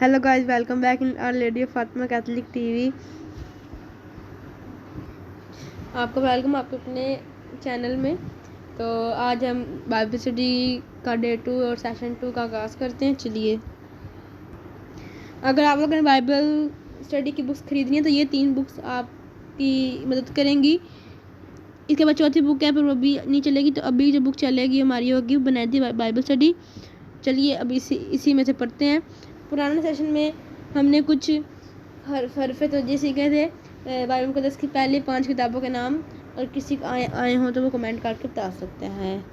Hello guys, welcome back in our Lady of Fatima Catholic TV. आपका welcome आपके अपने channel में। तो आज हम बाइबल स्टडी का डे 2 और सेशन 2 का आगाज़ करते हैं। चलिए, अगर आप लोगों ने बाइबल स्टडी की बुक्स खरीदनी है तो ये 3 बुक्स आपकी मदद करेंगी। इसके बाद चौथी बुक है पर वो भी नहीं चलेगी, तो अभी जो बुक चलेगी हमारी होगी बुनियादी बाइबल स्टडी। चलिए अब इसी में से पढ़ते हैं। पुराने सेशन में हमने कुछ हरफ़े तवज्जो सीखे थे, बाइबल मुक़द्दस की पहली 5 किताबों के नाम, और किसी को आए हों तो वो कमेंट करके बता सकते हैं।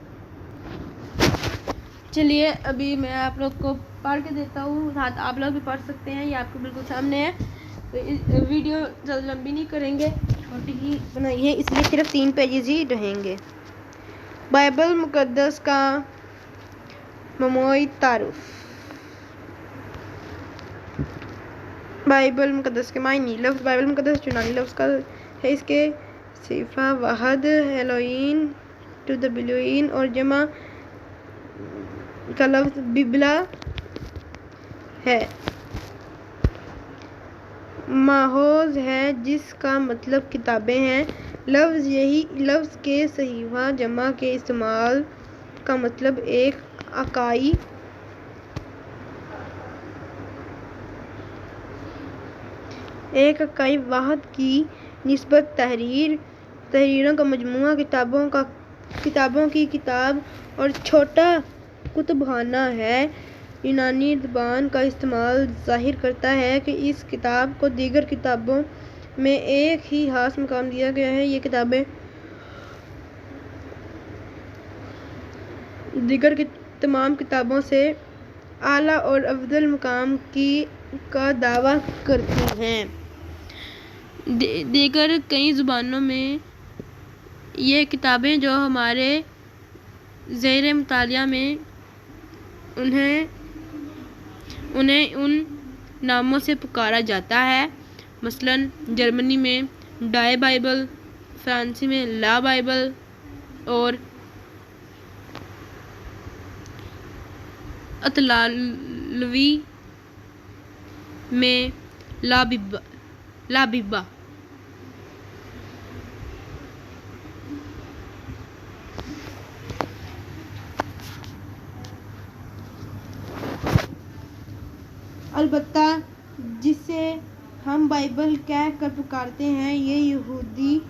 चलिए अभी मैं आप लोग को पढ़ के देता हूँ, साथ आप लोग भी पढ़ सकते हैं, ये आपको बिल्कुल सामने है। तो इस वीडियो ज़्यादा लंबी नहीं करेंगे, छोटी ही बनाई है, इसलिए सिर्फ 3 पेजेस ही रहेंगे। बाइबल मुक़द्दस का मजमूई तारुफ। बाइबल मुक़द्दस के मायने। लफ्ज़ बाइबल मुक़द्दस यूनानी लफ्ज़ का है, इसके सिफा वाहद हेलोइन टू द बिलोइन और जमा का लफ्ज़ बिबला है। माहोज है जिसका मतलब किताबें हैं। लफ्ज़ के सहीफा जमा के इस्तेमाल का मतलब एक इकाई वाहद की निस्बत तहरीरों का मजमूआ, किताबों की किताब और छोटा कुतुबखाना है। यूनानी ज़बान का इस्तेमाल ज़ाहिर करता है कि इस किताब को दीगर किताबों में एक ही खास मकाम दिया गया है। ये किताबें दीगर की तमाम किताबों से आला और अफजल मकाम का दावा करती हैं। दीगर कई ज़ुबानों में ये किताबें जो हमारे ज़ेर मुतालिया में उन्हें उन नामों से पुकारा जाता है। मसलन जर्मनी में डाई बाइबल, फ्रांसी में ला बाइबल और इतालवी में ला बिब्बा। अलबत्ता जिसे हम बाइबल कह कर पुकारते हैं, ये यहूदी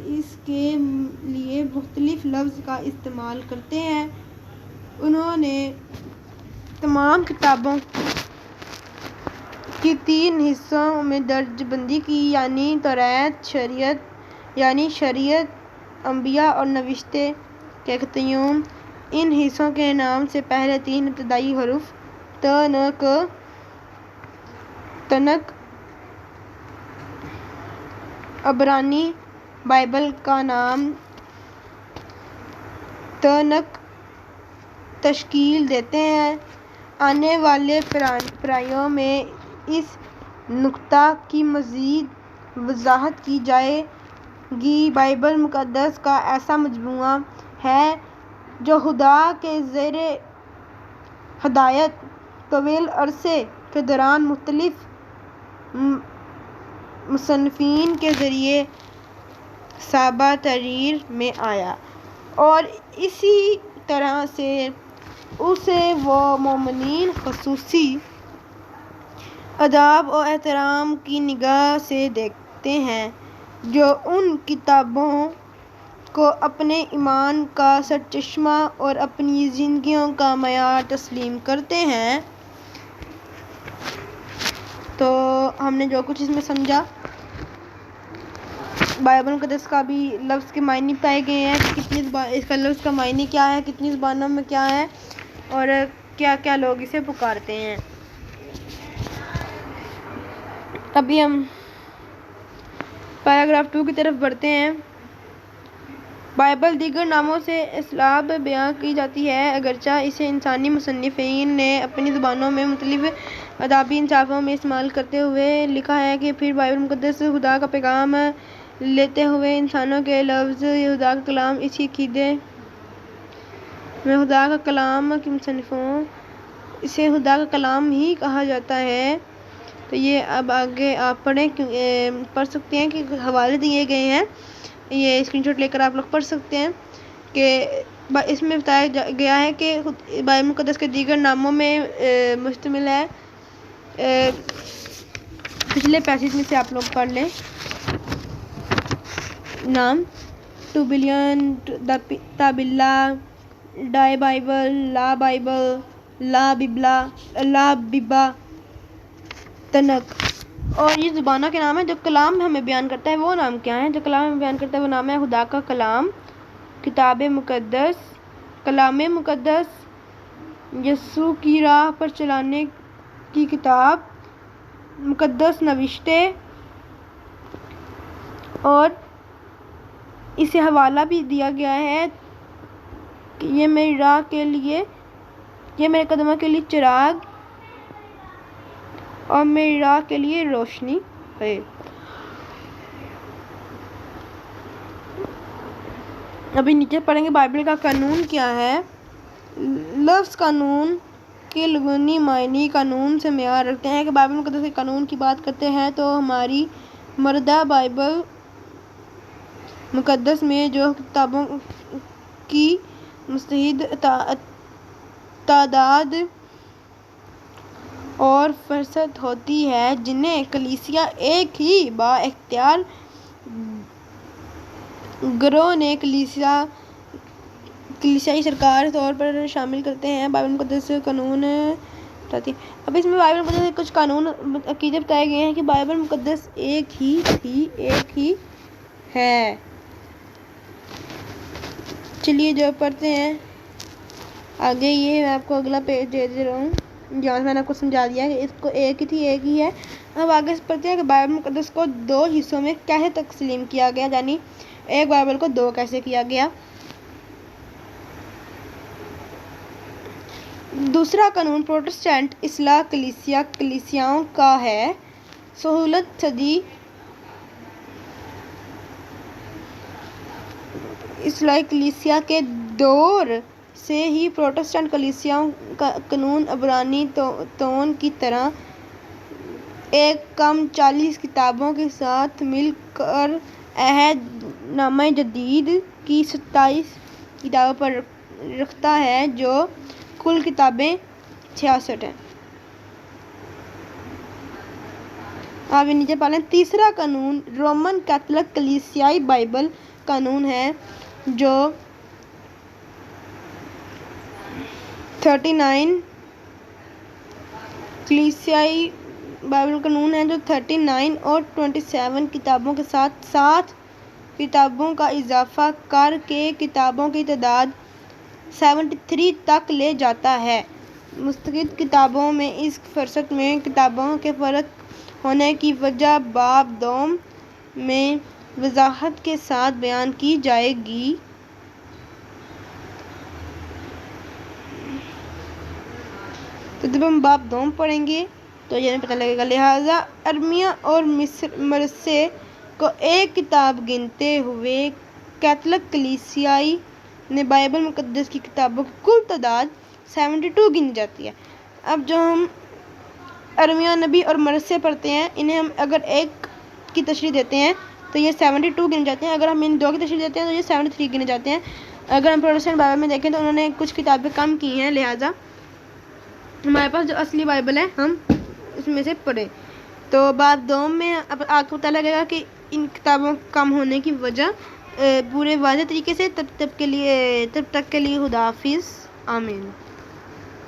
इसके लिए मुख्तलिफ लफ्ज़ का इस्तेमाल करते हैं। उन्होंने तमाम किताबों की 3 हिस्सों में दर्जबंदी की, यानी तौरात, शरीयत, अंबिया और नविश्ते के क़याम। इन हिस्सों के नाम से पहले 3 इब्तदाई हरूफ तनक। अबरानी बाइबल का नाम तनक तश्कील देते हैं। आने वाले पढ़ाइयों में इस नुक्ता की मज़ीद वज़ाहत की जाएगी। बाइबल मुक़द्दस का ऐसा मजमूआ है जो खुदा के ज़ेरे हिदायत तवील अरसे के दौरान मुख्तलिफ मुसन्निफ़ीन के ज़रिए साबा तहरीर में आया, और इसी तरह से उसे वो मोमिनीन ख़ुसूसी अदब और एहतराम की निगाह से देखते हैं जो उन किताबों को अपने ईमान का सरचश्मा और अपनी ज़िंदगियों का मयार तस्लीम करते हैं। तो हमने जो कुछ इसमें समझा, बाइबल मुक़द्दस का भी लफ्ज़ के मायने बताए गए हैं कि इसका लफ्ज़ का मायने क्या है, कितनी ज़बानों में क्या है और क्या क्या लोग इसे पुकारते हैं। अभी हम पैराग्राफ 2 की तरफ बढ़ते हैं। बाइबल दीगर नामों से इसलाब बयां की जाती है, अगरचा इसे इंसानी मुसन्निफ़ीन ने अपनी ज़ुबानों में मुख्तलिफ अदबी इंसाफों में इस्तेमाल करते हुए लिखा है कि फिर बाइबल मुक़द्दस खुदा का पैगाम लेते हुए इंसानों के लफ्ज़ खुदा का कलाम। इसी अक़ीदे में खुदा का कलाम की मुसन्निफ़ों اسے خدا کا کلام ہی کہا جاتا ہے۔ تو یہ اب آگے آپ پڑھ سکتے ہیں کہ حوالے دیے گئے ہیں، یہ اسکرین شاٹ لے کر آپ لوگ پڑھ سکتے ہیں کہ اس میں بتایا گیا ہے کہ بائبل مقدس کے دیگر ناموں میں مشتمل ہے۔ پچھلے پیسیج میں سے آپ لوگ پڑھ لیں نام: ٹوبیلین، تابلا، ڈائی بائبل، لا بائبل، لا بیبا، تنک۔ اور یہ زبانوں کے نام ہیں۔ جو کلام ہمیں بیان کرتا ہے وہ نام کیا ہے؟ جو کلام ہمیں بیان کرتا ہے وہ نام ہے خدا کا کلام، کتاب مقدس، کلام مقدس، یسوع کی راہ پر چلانے کی کتاب، مقدس نوشتے، اور اسے حوالہ بھی دیا گیا ہے کہ یہ میری راہ کے لیے، یہ میرے قدموں کے لیے چراغ اور میری راہ کے لیے روشنی ہے۔ ابھی نیچے پڑھیں گے بائبل کا قانون کیا ہے۔ لفظ قانون کے لغوی معنی قانون سے معیار رکھتے ہیں کہ بائبل مقدس کے قانون کی بات کرتے ہیں تو ہماری مردہ بائبل مقدس میں جو کتابوں کی متعدد تعداد اور فہرست ہوتی ہے، جنہیں کلیسیا ایک ہی با اختیار گروہ نے کلیسیائی سرکار طور پر شامل کرتے ہیں، بائبل مقدس قانون بتاتی ہے۔ اب اس میں بائبل مقدس کے کچھ قانون عقیدے بتائے گئے ہیں کہ بائبل مقدس ایک ہی ہے۔ چلیے جو پڑھتے ہیں آگے، یہ میں آپ کو اگلا پیج دے رہا ہوں جہاں میں نے آپ کو سمجھا دیا کہ اس کو ایک ہی ہے۔ اب آگے پڑھتے ہیں کہ بائبل مقدس کو 2 حصوں میں کیسے تقسیم کیا گیا، یعنی ایک بائبل کو 2 کیسے کیا گیا۔ دوسرا قانون پروٹسٹنٹ اصلاح کلیسیاؤں کا ہے۔ 16 صدی اصلاحی کلیسیا کے دور سے ہی پروٹسٹنٹ کلیسیاؤں کا قانون عبرانی تون کی طرح ایک کم 40 کتابوں کے ساتھ مل کر عہد نامہ جدید کی 27 کتابوں پر رکھتا ہے، جو کل کتابیں 66 ہیں۔ آپ نیچے پڑھیں۔ تیسرا قانون رومن کیتھولک کلیسیائی بائبل قانون ہے، جو 39 کلیسیائی بائبل قانون ہے جو 39 اور 27 کتابوں کے ساتھ 7 کتابوں کا اضافہ کر کے کتابوں کی تعداد 73 تک لے جاتا ہے۔ مستقل کتابوں میں اس فہرست میں کتابوں کے فرق ہونے کی وجہ باب دوم میں وضاحت کے ساتھ بیان کی جائے گی۔ تو جب ہم باب دوم پڑھیں گے تو یہ پتہ لگے گا۔ لہٰذا ارمیہ اور مرثے کو ایک کتاب گنتے ہوئے کیتھولک کلیسیائی نے بائبل مقدس کی کتابوں کی کل تعداد 72 گنی جاتی ہے۔ اب جو ہم ارمیہ نبی اور مرثے پڑھتے ہیں، انہیں ہم اگر ایک کی تشریح دیتے ہیں تو یہ 72 گنے جاتے ہیں، اگر ہم ان 2 کی تشریح دیتے ہیں تو یہ 73 گنے جاتے ہیں۔ اگر ہم پروٹسٹنٹ بائبل میں دیکھیں تو انہوں نے کچھ کتابیں کم کی ہیں، لہٰذا ہمارے پاس جو اصلی بائبل ہے ہم اس میں سے پڑھیں۔ تو باب دوم میں اب آپ کو پتہ لگے گا کہ ان کتابوں کم ہونے کی وجہ پورے واضح طریقے سے تب تک کے لیے خدا حافظ، آمین۔